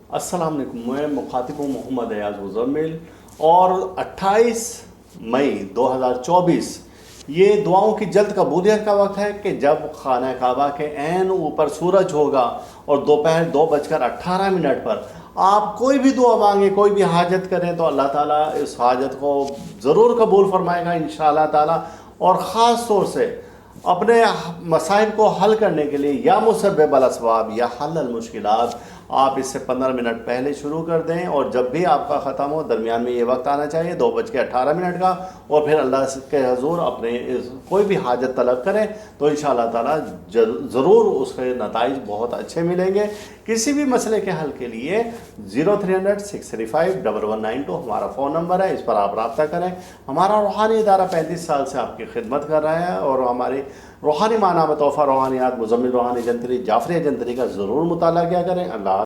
अस्सलाम वालेकुम। मैं मुखातिब हूँ मोहम्मद अयाज मुज़म्मिल और 28 मई 2024 ये दुआओं की जल्द कबूलियत का वक्त है कि जब खाना काबा के ऐन ऊपर सूरज होगा और दोपहर 2:18 पर आप कोई भी दुआ मांगे, कोई भी हाजत करें तो अल्लाह ताला इस हाजत को ज़रूर कबूल फरमाएगा इंशाअल्लाह ताला। और ख़ास तौर से अपने मसाइल को हल करने के लिए या मुसब्बिबल असबाब या हल अल मुश्किलात आप इससे 15 मिनट पहले शुरू कर दें और जब भी आपका ख़त्म हो दरमियान में ये वक्त आना चाहिए 2:18 का, और फिर अल्लाह के हजूर अपने कोई भी हाजत तलब करें तो इंशाअल्लाह ताला ज़रूर उसके नताइज बहुत अच्छे मिलेंगे। किसी भी मसले के हल के लिए 0300 635 1192 हमारा फ़ोन नंबर है, इस पर आप रब्ता करें। हमारा रूहानी इदारा 35 साल से आपकी खिदमत कर रहा है और हमारी रूहानी माना में तोहफ़ा रूहानियात मुज़म्मिल रूहानी जंतरी जाफ़री जंतरी का ज़रूर मुताला किया करें। अल्लाह।